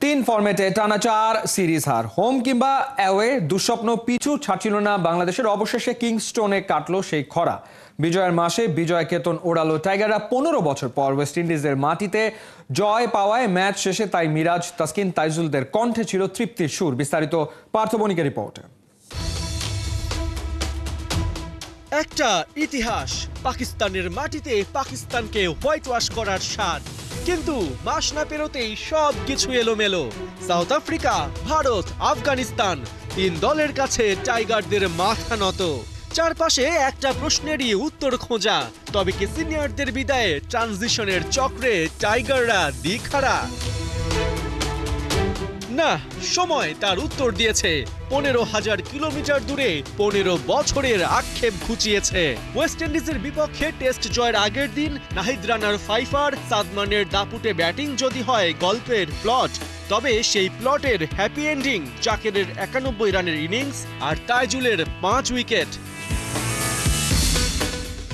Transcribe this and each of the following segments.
তিন ফরম্যাটে টানা 4 সিরিজ হার, হোম কিংবা অ্যাওয়ে দুঃস্বপ্ন পিছু ছাড়ছিল না বাংলাদেশের। অবশেষে কিংস্টোনে কাটলো সেই খরা। বিজয়ের মাসে বিজয় কেতন ওড়ালো টাইগাররা 15 বছর পর ওয়েস্ট ইন্ডিজের মাটিতে জয় পাওয়ায় ম্যাচ শেষে তাই মিরাজ, তাসকিন, তাইজুলদের কণ্ঠে ছিল তৃপ্তির সুর। বিস্তারিত পার্থ বণিকের রিপোর্টে। একটা ইতিহাস, পাকিস্তানের মাটিতে পাকিস্তানকে হোয়াইট ওয়াশ করার স্বাদ। কিন্তু মাস না পেরোতেই সব কিছু এলোমেলো। সাউথ আফ্রিকা, ভারত, আফগানিস্তান, তিন দলের কাছে টাইগারদের মাথা নত। চারপাশে একটা প্রশ্নেরই উত্তর খোঁজা, তবে কি সিনিয়রদের বিদায়ে ট্রানজিশনের চক্রে টাইগাররা দিখারা? না, সময় তার উত্তর দিয়েছে। 15,000 কিলোমিটার দূরে 15 বছরের আক্ষেপ ঘুচিয়েছে। ওয়েস্ট ইন্ডিজের বিপক্ষে টেস্ট জয়ের আগের দিন নাহিদ রানার ফাইফার, সাদমানের দাপুটে ব্যাটিং যদি হয় গল্পের প্লট, তবে সেই প্লটের হ্যাপি এন্ডিং জাকেরের 91 রানের ইনিংস আর তাইজুলের 5 উইকেট।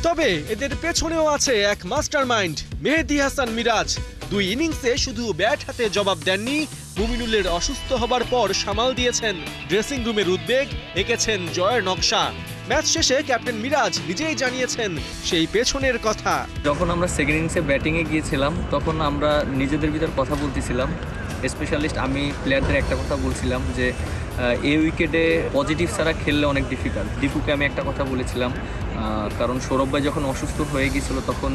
তবে এদের পেছনেও আছে এক মাস্টারমাইন্ড, মেহেদী হাসান মিরাজ। 2 ইনিংসে শুধু ব্যাট হাতে জবাব দেননি, মুমিনুলের অসুস্থ হবার পর সামাল দিয়েছেন ড্রেসিং রুমের উদ্বেগ, এঁকেছেন জয়ের নকশা। ম্যাচ শেষে ক্যাপ্টেন মিরাজ নিজেই জানিয়েছেন সেই পেছনের কথা। যখন আমরা সেকেন্ড ইনিংসে ব্যাটিংয়ে গিয়েছিলাম তখন আমরা নিজেদের ভিতর কথা বলতেছিলাম। স্পেশালিস্ট আমি প্লেয়ারদের একটা কথা বলছিলাম যে এই উইকেটে পজিটিভ ছাড়া খেললে অনেক ডিফিকাল্ট। দীপুকে আমি একটা কথা বলেছিলাম, কারণ সৌরভ ভাই যখন অসুস্থ হয়ে গিয়েছিল তখন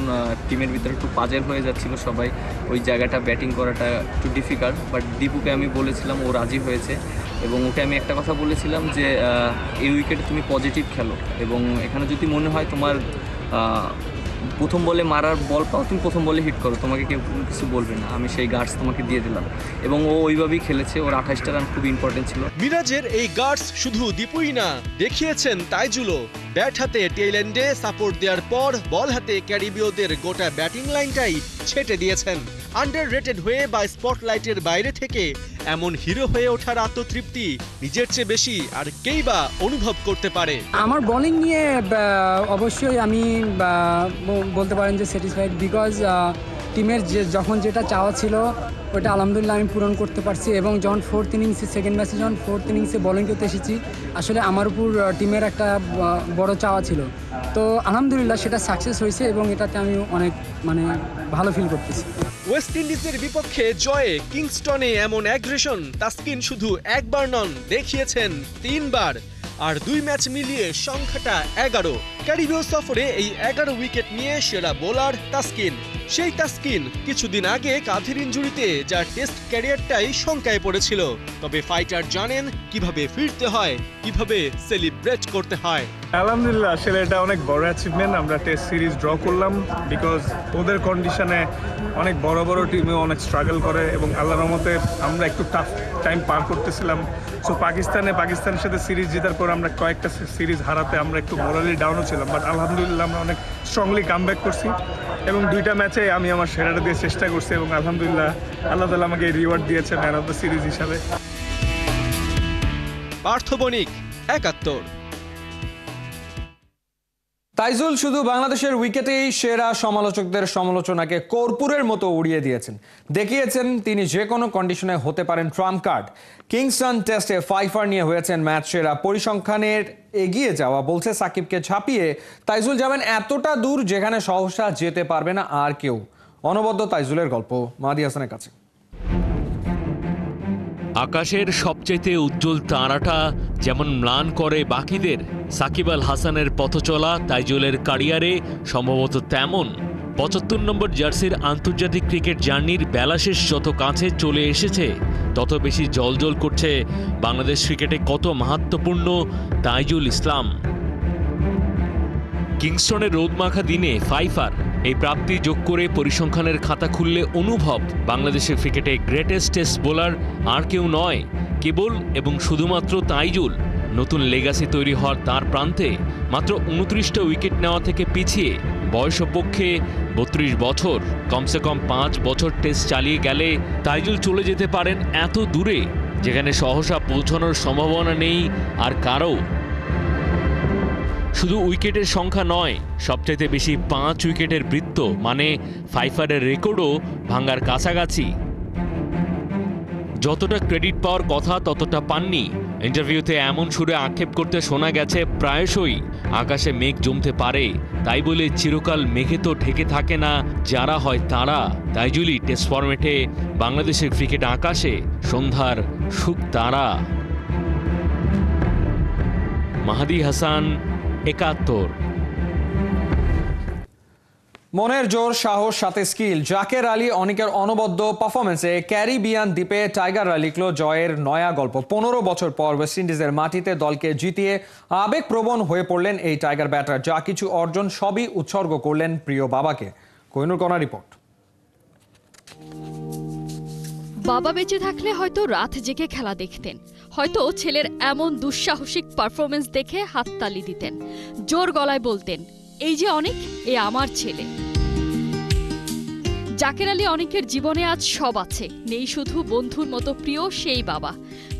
টিমের ভিতরে একটু পাজেল হয়ে যাচ্ছিল সবাই, ওই জায়গাটা ব্যাটিং করাটা একটু ডিফিকাল্ট। বাট দীপুকে আমি বলেছিলাম, ও রাজি হয়েছে এবং ওকে আমি একটা কথা বলেছিলাম যে এই উইকেটে তুমি পজিটিভ খেলো এবং এখানে যদি মনে হয় তোমার প্রথম বলে মারার বল পাও, তুমি প্রথম বলে হিট করো, তোমাকে কেউ কিছু বলবে না। আমি সেই গার্ডস তোমাকে দিয়ে দিলাম এবং ও ওইভাবেই খেলেছে। ওর 28টা রান খুব ইম্পর্টেন্ট ছিল। মিরাজের এই গার্ডস শুধু দীপুই না, দেখিয়েছেন তাইজুলও। ব্যাট হাতে টেইল এন্ডে সাপোর্ট দেওয়ার পর বল হাতে ক্যারিবীয়দের গোটা ব্যাটিং লাইনটাই ছেটে দিয়েছেন। আন্ডার রেটেড হয়ে বা স্পটলাইটের বাইরে থেকে এমন হিরো হয়ে ওঠার আত্মতৃপ্তি নিজের চেয়ে বেশি আর কেই বা অনুভব করতে পারে। আমার বোলিং নিয়ে অবশ্যই আমি বলতে পারেন যে স্যাটিসফাইড, বিকজ টিমের যখন যেটা চাওয়া ছিল ওটা আলহামদুলিল্লাহ আমি পূরণ করতে পারছি। এবং যখন ফোর্থ ইনিংসে সেকেন্ড ম্যাচে যখন ফোর্থ ইনিংসে বোলিং করতে এসেছি, আসলে আমার উপর টিমের একটা বড় চাওয়া ছিল, তো আলহামদুলিল্লাহ সেটা সাকসেস হয়েছে এবং এটাতে আমি অনেক ভালো ফিল করতেছি। ওয়েস্ট ইন্ডিজের বিপক্ষে জয়ে কিংস্টনে এমন অ্যাগ্রেশন তাসকিন শুধু একবার নন, দেখিয়েছেন 3 বার। আর 2 ম্যাচ মিলিয়ে সংখ্যাটা 11। ক্যারিবীয় সফরে এই 11 উইকেট নিয়ে সেরা বোলার তাসকিন। সেই তাসকিন কিছুদিন আগে কাঁধের ইনজুরিতে যার টেস্ট ক্যারিয়ারটাই শঙ্কায় পড়েছিল। তবে ফাইটার জানেন কিভাবে ফিরতে হয়, কিভাবে সেলিব্রেট করতে হয়। আলহামদুলিল্লাহ, আসলে এটা অনেক বড় অ্যাচিভমেন্ট। আমরা টেস্ট সিরিজ ড্র করলাম বিকজ ওদের কন্ডিশনে অনেক বড় বড় টিমে অনেক স্ট্রাগল করে এবং আল্লাহর রহমতে আমরা একটু টাফ টাইম পার করতেছিলাম। সো পাকিস্তানের সাথে সিরিজ জেতার পর আমরা কয়েকটা সিরিজ হারাতে আমরা একটু মোরালি ডাউনও ছিলাম, বাট আলহামদুলিল্লাহ আমরা অনেক স্ট্রংলি কামব্যাক করছি এবং 2টা ম্যাচে আমি আমার সেরাটা দিয়ে চেষ্টা করছি এবং আলহামদুলিল্লাহ আল্লাহ তাআলা আমাকে রিওয়ার্ড দিয়েছে ম্যান অফ দ্য সিরিজ হিসাবে। পার্থ বণিক, 71। তাইজুল শুধু বাংলাদেশের উইকেটেই সেরা, সমালোচকদের সমালোচনাকে কর্পূরের মতো উড়িয়ে দিয়েছেন। দেখিয়েছেন তিনি যে কোনো কন্ডিশনে হতে পারেন ট্রাম্প কার্ড। কিংস্টন টেস্টে ফাইফার নিয়ে হয়েছেন ম্যাচ সেরা। পরিসংখ্যানের এগিয়ে যাওয়া বলছে সাকিবকে ছাপিয়ে তাইজুল যাবেন এতটা দূর যেখানে সহসা যেতে পারবে না আর কেউ। অনবদ্য তাইজুলের গল্প মাহাদী হাসানের কাছে। আকাশের সবচেয়ে উজ্জ্বল তারাটা যেমন ম্লান করে বাকিদের, সাকিব আল হাসানের পথচলা তাইজুলের ক্যারিয়ারে সম্ভবত তেমন। 75 নম্বর জার্সির আন্তর্জাতিক ক্রিকেট জার্নির বেলা শেষ যত কাছে চলে এসেছে, তত বেশি জ্বলজ্বল করছে বাংলাদেশ ক্রিকেটে কত মাহাত্ম্যপূর্ণ তাইজুল ইসলাম। কিংস্টনের রোদমাখা দিনে ফাইফার এই প্রাপ্তি যোগ করে পরিসংখ্যানের খাতা খুললে অনুভব বাংলাদেশের ক্রিকেটে গ্রেটেস্ট টেস্ট বোলার আর কেউ নয়, কেবল এবং শুধুমাত্র তাইজুল। নতুন লেগাসি তৈরি হওয়ার তার প্রান্তে মাত্র 29টা উইকেট নেওয়া থেকে পিছিয়ে, বয়সপক্ষে 32 বছর, কমসে কম 5 বছর টেস্ট চালিয়ে গেলে তাইজুল চলে যেতে পারেন এত দূরে যেখানে সহসা পৌঁছানোর সম্ভাবনা নেই আর কারও। শুধু উইকেটের সংখ্যা নয়, সবচাইতে বেশি 5 উইকেটের বৃত্ত, মানে ফাইফারের রেকর্ডও ভাঙার কাছাকাছি। যতটা ক্রেডিট পাওয়ার কথা ততটা পাননি। ইন্টারভিউতে এমন সুরে আক্ষেপ করতে শোনা গেছে প্রায়শই আকাশে মেঘ জমতে পারে, তাই বলে চিরকাল মেঘে তো ঢেকে থাকে না যারা হয় তারা। তাইজুলই টেস্ট ফরম্যাটে বাংলাদেশের ক্রিকেট আকাশে সন্ধ্যার সুখ তারা। মাহাদি হাসান, ৭১। মনের জোর, সাহস, সাথে স্কিল, জাকের আলী অনিকের অনবদ্য পারফরমেন্সে ক্যারিবিয়ান দ্বীপে টাইগাররা লিখল জয়ের নয়া গল্প। ১৫ বছর পর ওয়েস্ট ইন্ডিজের মাটিতে দলকে জিতিয়ে আবেগপ্রবণ হয়ে পড়লেন এই টাইগার ব্যাটার। যা কিছু অর্জন সবই উৎসর্গ করলেন প্রিয় বাবাকে। কোহিনুর কণা রিপোর্ট। বাবা বেঁচে থাকলে হয়তো রাত জেগে খেলা দেখতেন, হয়তো ছেলের এমন দুঃসাহসিক পারফরমেন্স দেখে হাততালি দিতেন, জোর গলায় বলতেন, এই যে অনেক, এ আমার ছেলে। জাকের আলী অনেকের জীবনে আজ সব আছে, নেই শুধু বন্ধুর মতো প্রিয় সেই বাবা।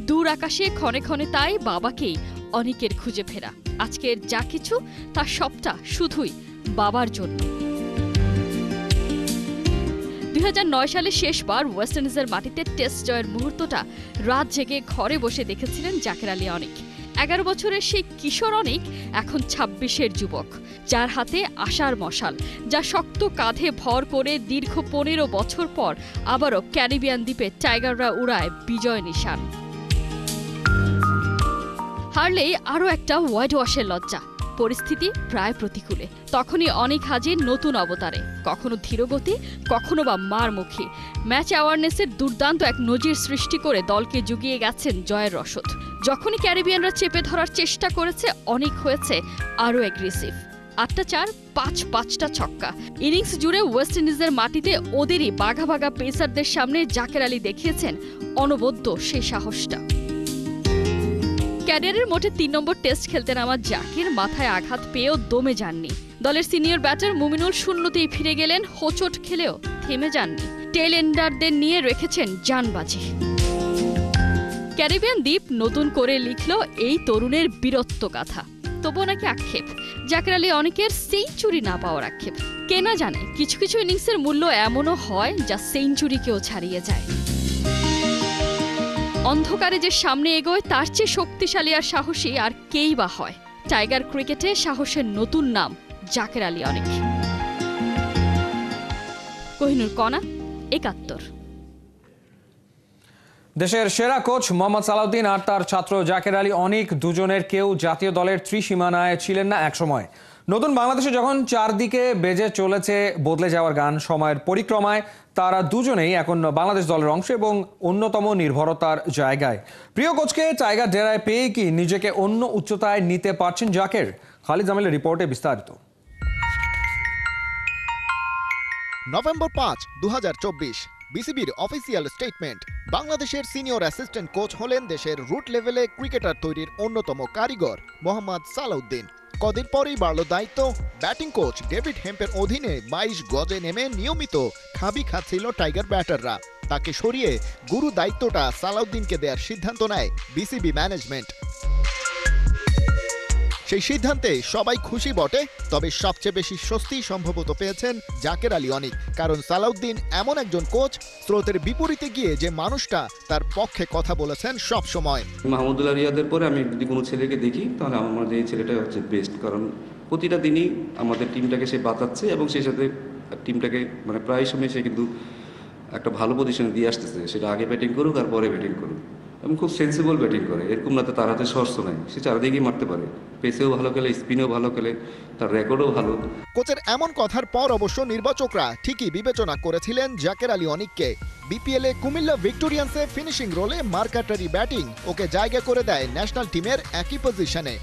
দূর আকাশে ক্ষণে ক্ষণে তাই বাবাকেই অনেকের খুঁজে ফেরা। আজকের যা কিছু তার সবটা শুধুই বাবার জন্য। ২০০৯ সালে শেষবার ওয়েস্ট ইন্ডিজের মাটিতে টেস্ট জয়ের মুহূর্তটা রাত জেগে ঘরে বসে দেখেছিলেন জাকের আলী অনেক। ১১ বছরের সেই কিশোর অনেক এখন ২৬-এর যুবক, যার হাতে আশার মশাল, যা শক্ত কাঁধে ভর করে দীর্ঘ ১৫ বছর পর আবারও ক্যারিবিয়ান দ্বীপে টাইগাররা উড়ায় বিজয় নিশান। হারলেই আরও একটা হোয়াইট ওয়াশের লজ্জা। পরিস্থিতি প্রায় প্রতিকূলে, তখনই অনেক হাজির নতুন অবতারে, কখনো ধীরগতি, কখনো বা মারমুখী। ম্যাচ অ্যাওয়ারনেসের দুর্দান্ত এক নজির সৃষ্টি করে দলকে জুগিয়ে গেছেন জয়ের রসদ। যখনই ক্যারিবিয়ানরা চেপে ধরার চেষ্টা করেছে, অনেক হয়েছে আরও অ্যাগ্রেসিভ। ৮টা ৪, ৫টা ছক্কা। ইনিংস জুড়ে ওয়েস্ট ইন্ডিজের মাটিতে ওদেরই বাঘা বাঘা পেসারদের সামনে জাকের আলী দেখিয়েছেন অনবদ্য সেই সাহসটা। ক্যারিয়ারের মোটে ৩ নম্বর টেস্ট খেলতে নামা জাকির মাথায় আঘাত পেয়েও দমে যাননি। দলের সিনিয়র ব্যাটার মুমিনুল শূন্যতেই ফিরে গেলেন, হোঁচট খেলেও থেমে যাননি। টেল এন্ডারদের নিয়ে রেখেছেন জানবাজি। ক্যারিবিয়ান দ্বীপ নতুন করে লিখল এই তরুণের বীরত্ব গাথা। তবুও নাকি আক্ষেপ, জাকের আলী অনেকের সেঞ্চুরি না পাওয়ার আক্ষেপ। কে না জানে, কিছু কিছু ইনিংসের মূল্য এমনও হয় যা সেঞ্চুরিকেও ছাড়িয়ে যায়। অন্ধকারে যে সামনে এগোয় তার চেয়ে শক্তিশালী আর সাহসী আর কেই বা হয়। টাইগার ক্রিকেটে সাহসের নতুন নাম জাকের আলী অনেক। কোহিনুর কণা, ৭১। দেশের সেরা কোচ মোহাম্মদ সালাউদ্দিন আর তার ছাত্র জাকের আলী অনেক দুজনের কেউ জাতীয় দলের ত্রিসীমানায় ছিলেন না একসময়। নতুন বাংলাদেশে যখন চারদিকে বেজে চলেছে বদলে যাওয়ার গান, সময়ের পরিক্রমায় তারা দুজনেই এখন বাংলাদেশ দলের অংশ এবং অন্যতম নির্ভরতার জায়গায়। প্রিয় কোচকে টাইগার ডেরায় পেয়ে কি নিজেকে অন্য উচ্চতায় নিতে পারছেন জাকের? খালিদ জামিলের রিপোর্টে বিস্তারিত। নভেম্বর ৫, ২০২৪, বিসিবির অফিসিয়াল স্টেটমেন্ট। বাংলাদেশের সিনিয়র অ্যাসিস্ট্যান্ট কোচ হলেন দেশের রুট লেভেলে ক্রিকেটার তৈরির অন্যতম কারিগর মোহাম্মদ সালাউদ্দিন। কদিন পরেই বাড়ল দায়িত্ব। ব্যাটিং কোচ ডেভিড হেম্পের অধীনে ২২ গজে নেমে নিয়মিত খাবি খাচ্ছিল টাইগার ব্যাটাররা। তাকে সরিয়ে গুরু দায়িত্বটা সালাউদ্দিনকে দেওয়ার সিদ্ধান্ত নেয় বিসিবি ম্যানেজমেন্ট। সেই সিদ্ধান্তে সবাই খুশি বটে, তবে সবচেয়ে বেশি স্বস্তি সম্ভবত পেয়েছেন জাকের আলী অনেক। কারণ সালাউদ্দিন এমন একজন কোচ, স্রোতের বিপরীতে গিয়ে যে মানুষটা তার পক্ষে কথা বলেছেন সব সময়। মাহমুদুল্লাহ রিয়াদের পরে আমি যদি কোনো ছেলেকে দেখি তাহলে আমার এই ছেলেটাই হচ্ছে বেস্ট, কারণ প্রতিটা দিনই আমাদের টিমটাকে সে বাঁচাচ্ছে এবং সেই সাথে টিমটাকে মানে প্রায় সময় সে কিন্তু একটা ভালো পজিশনে দিয়ে আসতেছে। সেটা আগে ব্যাটিং করুক আর পরে ব্যাটিং করুক, এবং খুব সেন্সিবল ব্যাটিং করে। এরকম না তার হাতে শর্টস নাই, সে চারদিকেই মারতে পারে। পেসেও ভালো খেলে, স্পিনেও ভালো খেলে, তার রেকর্ডও ভালো। কোচের এমন কথার পর অবশ্য নির্বাচকরা ঠিকই বিবেচনা করেছিলেন জাকের আলী অনেককে। বিপিএলে কুমিল্লা ভিক্টোরিয়ান্সে ফিনিশিং রোলে মার্কাটারি ব্যাটিং ওকে জায়গা করে দেয় ন্যাশনাল টিমের একই পজিশনে।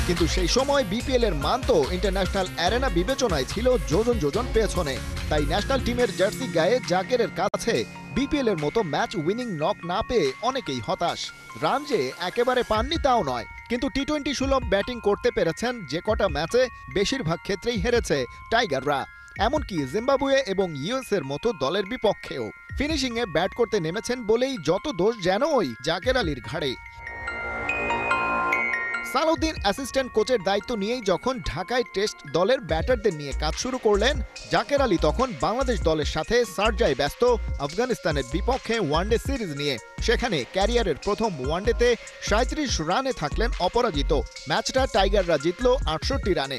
কিন্তু সেই সময় বিপিএল এর মান তো ইন্টারন্যাশনাল অ্যারেনা বিবেচনায় ছিল যোজন যোজন পেছনে। তাই ন্যাশনাল টিমের জার্সি গায়ে জাকেরের কাছে বিপিএল এর মতো ম্যাচ উইনিং নক না পেয়ে অনেকেই হতাশ। রান যে একেবারে পাননি তাও নয়, কিন্তু টি-20 সুলভ ব্যাটিং করতে পেরেছেন যে কটা ম্যাচে বেশিরভাগ ক্ষেত্রেই হেরেছে টাইগাররা, এমনকি জিম্বাবুয়ে এবং ইউএস এর মতো দলের বিপক্ষেও। ফিনিশিংয়ে ব্যাট করতে নেমেছেন বলেই যত দোষ যেন ওই জাকের আলীর ঘাড়ে। সালাউদ্দিন অ্যাসিস্ট্যান্ট কোচের দায়িত্ব নিয়েই যখন ঢাকায় টেস্ট দলের ব্যাটারদের নিয়ে কাজ শুরু করলেন, জাকের আলী তখন বাংলাদেশ দলের সাথে শারজায় ব্যস্ত আফগানিস্তানের বিপক্ষে ওয়ানডে সিরিজ নিয়ে। সেখানে ক্যারিয়ারের প্রথম ওয়ানডেতে ৩৭ রানে থাকলেন অপরাজিত। ম্যাচটা টাইগাররা জিতল ৬৮ রানে।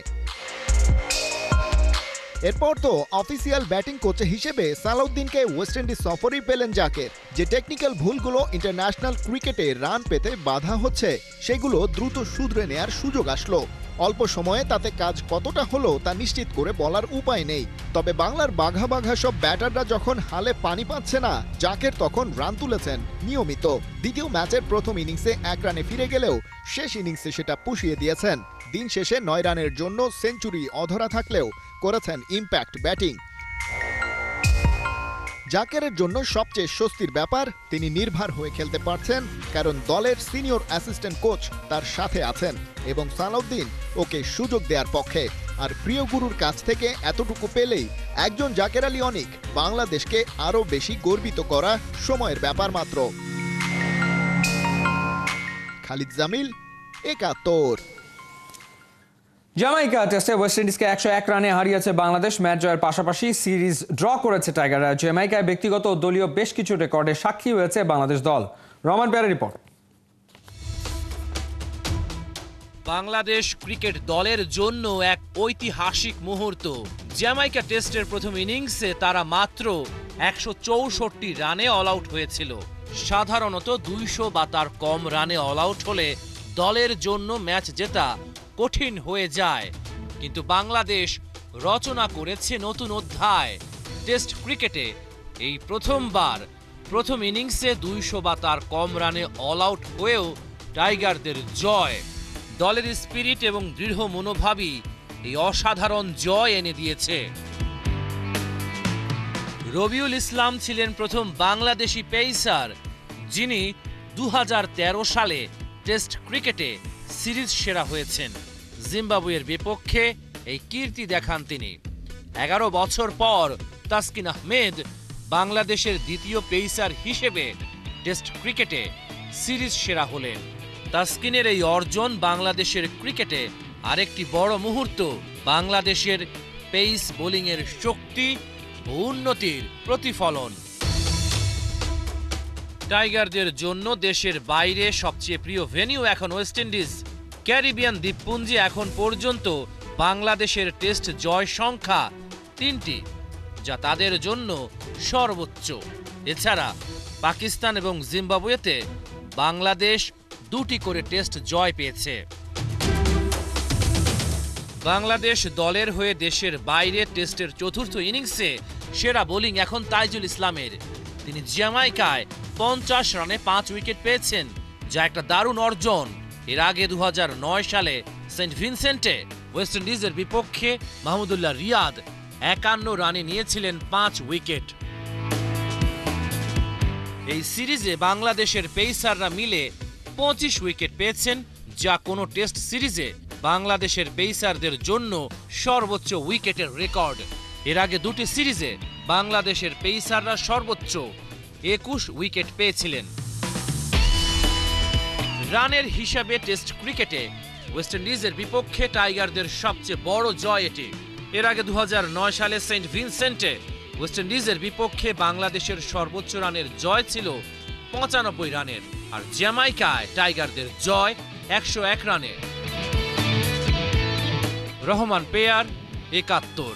এরপর তো অফিসিয়াল ব্যাটিং কোচ হিসেবে সালাউদ্দিনকে ওয়েস্ট ইন্ডিজ সফরই পেলেন জাকের। যে টেকনিক্যাল ভুলগুলো ইন্টারন্যাশনাল ক্রিকেটে রান পেতে বাধা হচ্ছে, সেগুলো দ্রুত শুধরে নেয়ার সুযোগ আসলো। অল্প সময়ে তাতে কাজ কতটা হলো তা নিশ্চিত করে বলার উপায় নেই। তবে বাংলার বাঘা বাঘা সব ব্যাটাররা যখন হালে পানি পাচ্ছে না, জাকের তখন রান তুলেছেন নিয়মিত। দ্বিতীয় ম্যাচের প্রথম ইনিংসে ১ রানে ফিরে গেলেও শেষ ইনিংসে সেটা পুষিয়ে দিয়েছেন। দিন শেষে ৯ রানের জন্য সেঞ্চুরি অধরা থাকলেও করেছেন ইম্প্যাক্ট ব্যাটিং। জাকেরের জন্য সবচেয়ে স্বস্তির ব্যাপার, তিনি নির্ভর হয়ে খেলতে পারছেন, কারণ দলের সিনিয়র অ্যাসিস্ট্যান্ট কোচ তার সাথে আছেন এবং সালাউদ্দিন ওকে সুযোগ দেওয়ার পক্ষে। আর প্রিয় গুরুর কাছ থেকে এতটুকু পেলেই একজন জাকের আলী অনিক বাংলাদেশকে আরও বেশি গর্বিত করা সময়ের ব্যাপার মাত্র। খালিদ জামিল, একাত্তর। জামাইকা টেস্টে ওয়েস্ট ইন্ডিজকে ১০১ রানে হারিয়েছে বাংলাদেশ। ম্যাচ জয়ের পাশাপাশি সিরিজ ড্র করেছে টাইগাররা। জ্যামাইকায় ব্যক্তিগত ও দলীয় বেশ কিছু রেকর্ডের সাক্ষী হয়েছে বাংলাদেশ দল। রহমান পেয়ারের রিপোর্ট। বাংলাদেশ ক্রিকেট দলের জন্য এক ঐতিহাসিক মুহূর্ত। জ্যামাইকা টেস্টের প্রথম ইনিংসে তারা মাত্র ১৬৪ রানে অল আউট হয়েছিল। সাধারণত ২০০ বা তার কম রানে অল আউট হলে দলের জন্য ম্যাচ জেতা কঠিন হয়ে যায়, কিন্তু বাংলাদেশ রচনা করেছে নতুন অধ্যায়। টেস্ট ক্রিকেটে এই প্রথমবার প্রথম ইনিংসে ২০০ বা তার কম রানে অল আউট হয়েও টাইগারদের জয়। দলের স্পিরিট এবং দৃঢ় মনোভাবই এই অসাধারণ জয় এনে দিয়েছে। রবিউল ইসলাম ছিলেন প্রথম বাংলাদেশি পেসার যিনি ২০১৩ সালে টেস্ট ক্রিকেটে সিরিজ সেরা হয়েছেন। জিম্বাবুয়ের বিপক্ষে এই কীর্তি দেখান তিনি। ১১ বছর পর তাসকিন আহমেদ বাংলাদেশের দ্বিতীয় পেসার হিসেবে টেস্ট ক্রিকেটে সিরিজ সেরা হলেন। তাসকিনের এই অর্জন বাংলাদেশের ক্রিকেটে আরেকটি বড় মুহূর্ত, বাংলাদেশের পেস বোলিংয়ের শক্তি ও উন্নতির প্রতিফলন। টাইগারদের জন্য দেশের বাইরে সবচেয়ে প্রিয় ভেন্যু এখন ওয়েস্ট ইন্ডিজ। ক্যারিবিয়ান দ্বীপপুঞ্জে এখন পর্যন্ত বাংলাদেশের টেস্ট জয় সংখ্যা ৩টি, যা তাদের জন্য সর্বোচ্চ। এছাড়া পাকিস্তান এবং জিম্বাবুয়েতে বাংলাদেশ ২টি করে টেস্ট জয় পেয়েছে। বাংলাদেশ দলের হয়ে দেশের বাইরে টেস্টের চতুর্থ ইনিংসে সেরা বোলিং এখন তাইজুল ইসলামের। তিনি জ্যামাইকায় ৫০ রানে ৫ উইকেট পেয়েছেন, যা একটা দারুণ অর্জন। এর আগে ২০০৯ সালে সেন্ট ভিনসেন্টে ওয়েস্ট ইন্ডিজের বিপক্ষে মাহমুদুল্লাহ রিয়াদ ৫১ রানে নিয়েছিলেন ৫ উইকেট। এই সিরিজে বাংলাদেশের পেসাররা মিলে ২৫ উইকেট পেয়েছেন, যা কোনো টেস্ট সিরিজে বাংলাদেশের পেসারদের জন্য সর্বোচ্চ উইকেটের রেকর্ড। এর আগে দুটি সিরিজে বাংলাদেশের পেসাররা সর্বোচ্চ ২১ উইকেট পেয়েছিলেন। রানের হিসাবে টেস্ট ক্রিকেটে ওয়েস্ট ইন্ডিজের বিপক্ষে টাইগারদের সবচেয়ে বড় জয় এটি। এর আগে ২০০৯ সালে সেন্ট ভিনসেন্টে ওয়েস্ট ইন্ডিজের বিপক্ষে বাংলাদেশের সর্বোচ্চ রানের জয় ছিল ৯৫ রানের, আর জ্যামাইকায় টাইগারদের জয় ১০১ রানে। রহমান পেয়ার, একাত্তর।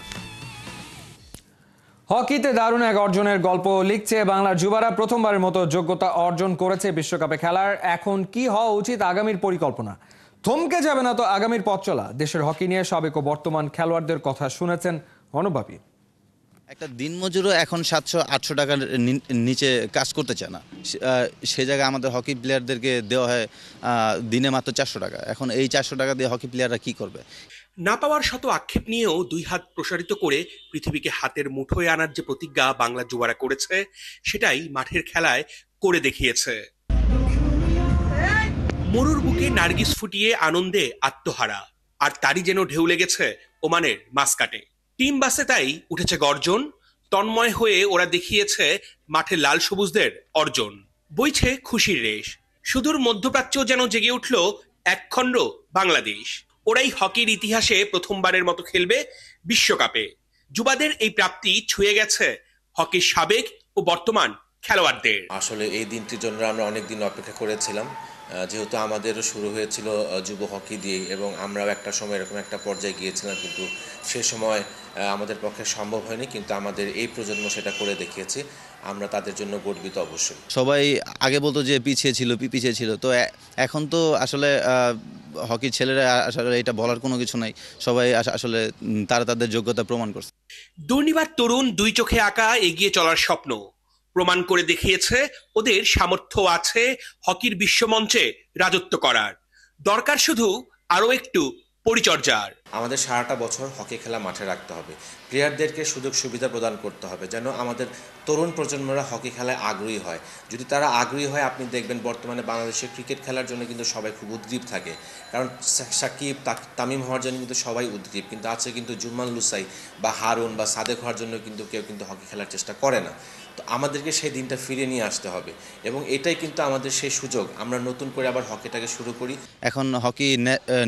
হকিতে দারুণ এক অর্জনের গল্প লিখছে বাংলার যুবারা। প্রথমবারের মতো যোগ্যতা অর্জন করেছে বিশ্বকাপে খেলার। এখন কি হওয়া উচিত আগামীর পরিকল্পনা? থমকে যাবে না তো আগামীর পথ চলা। দেশের হকি নিয়ে সাবেক ও বর্তমান খেলোয়াড়দের কথা শুনেছেন অনুভবী। একটা দিনমজুরও এখন ৭০০-৮০০ টাকার নিচে কাজ করতে চায় না। সে জায়গায় আমাদের হকি প্লেয়ারদেরকে দেওয়া হয় দিনে মাত্র ৪০০ টাকা। এখন এই ৪০০ টাকা দিয়ে হকি প্লেয়াররা কি করবে? না পাওয়ার শত আক্ষেপ নিয়েও দুই হাত প্রসারিত করে পৃথিবীকে হাতের মুঠোয় আনার যে প্রতিজ্ঞা বাংলা যুবারা করেছে, সেটাই মাঠের খেলায় করে দেখিয়েছে। মরুর বুকে নার্গিস ফুটিয়ে আনন্দে আত্মহারা, আর তারই যেন ঢেউ লেগেছে ওমানের মাসকাটে। টিম বাসে তাই উঠেছে গর্জন, তন্ময় হয়ে ওরা দেখিয়েছে মাঠে লাল সবুজদের অর্জন। বইছে খুশির রেশ। সুদূর মধ্যপ্রাচ্য যেন জেগে উঠল একখণ্ড বাংলাদেশ। ওরাই হকির ইতিহাসে প্রথমবারের মতো খেলবে বিশ্বকাপে। যুবাদের এই প্রাপ্তি ছুঁয়ে গেছে হকির সাবেক ও বর্তমান খেলোয়াড়দের। আসলে এই দিনটির জন্য আমরা অনেক দিন অপেক্ষা করেছিলাম, যেহেতু আমাদেরও শুরু হয়েছিল যুব হকি দিয়ে এবং আমরাও একটা সময় এরকম একটা পর্যায়ে গিয়েছিলাম, কিন্তু সে সময় আমাদের পক্ষে সম্ভব হয়নি, কিন্তু আমাদের এই প্রজন্ম সেটা করে দেখিয়েছে। আমরা তাদের জন্য গর্বিত অবশ্যই। সবাই আগে বলতো যে পিছিয়ে ছিল, তো এখন তো আসলে হকির ছেলেরা আসলে এটা বলার কোনো কিছু নাই, সবাই আসলে তারা তাদের যোগ্যতা প্রমাণ করছে। দুর্নিবার তরুণ দুই চোখে আঁকা এগিয়ে চলার স্বপ্ন প্রমাণ করে দেখিয়েছে ওদের সামর্থ্য আছে হকির বিশ্বমঞ্চে রাজত্ব করার। দরকার শুধু আরও একটু পরিচর্যার। আমাদের সারাটা বছর হকি খেলা মাঠে রাখতে হবে, প্লেয়ারদেরকে সুযোগ সুবিধা প্রদান করতে হবে যেন আমাদের তরুণ প্রজন্মরা হকি খেলায় আগ্রহী হয়। যদি তারা আগ্রহী হয়, আপনি দেখবেন বর্তমানে বাংলাদেশে ক্রিকেট খেলার জন্য কিন্তু সবাই খুব উদ্গ্রীব থাকে, কারণ সাকিব তামিম হওয়ার জন্য কিন্তু সবাই উদ্গ্রীব, কিন্তু আছে কিন্তু জুম্মান লুসাই বা হারুন বা সাদেক হওয়ার জন্য কিন্তু কেউ কিন্তু হকি খেলার চেষ্টা করে না। তো আমাদেরকে সেই দিনটা ফিরে নিয়ে আসতে হবে এবং এটাই কিন্তু আমাদের সেই সুযোগ, আমরা নতুন করে আবার হকিটাকে শুরু করি। এখন হকি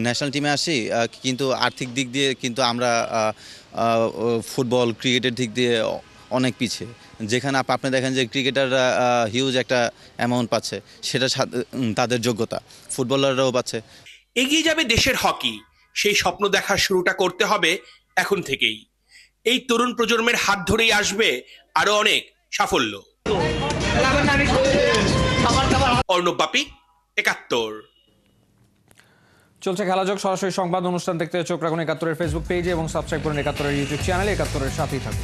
ন্যাশনাল টিমে আসি, কিন্তু আর্থিক দিক দিয়ে কিন্তু আমরা ফুটবল ক্রিকেটের দিক দিয়ে অনেক পিছিয়ে। যেখানে আপনি দেখেন যে ক্রিকেটাররা হিউজ একটা অ্যামাউন্ট পাচ্ছে, সেটা তাদের যোগ্যতা, ফুটবলাররাও পাচ্ছে। এগিয়ে যাবে দেশের হকি, সেই স্বপ্ন দেখার শুরুটা করতে হবে এখন থেকেই। এই তরুণ প্রজন্মের হাত ধরেই আসবে আরো অনেক সাফল্য। অর্ণব বাপি, ৭১। চলছে খেলাযোগ সরাসরি সংবাদ অনুষ্ঠান দেখতে চোখ রাখুন ৭১-এর ফেসবুক পেজে এবং সাবস্ক্রাইব করুন ৭১-এর ইউটিউব চ্যানেলে। ৭১-এর সাথেই থাকুন।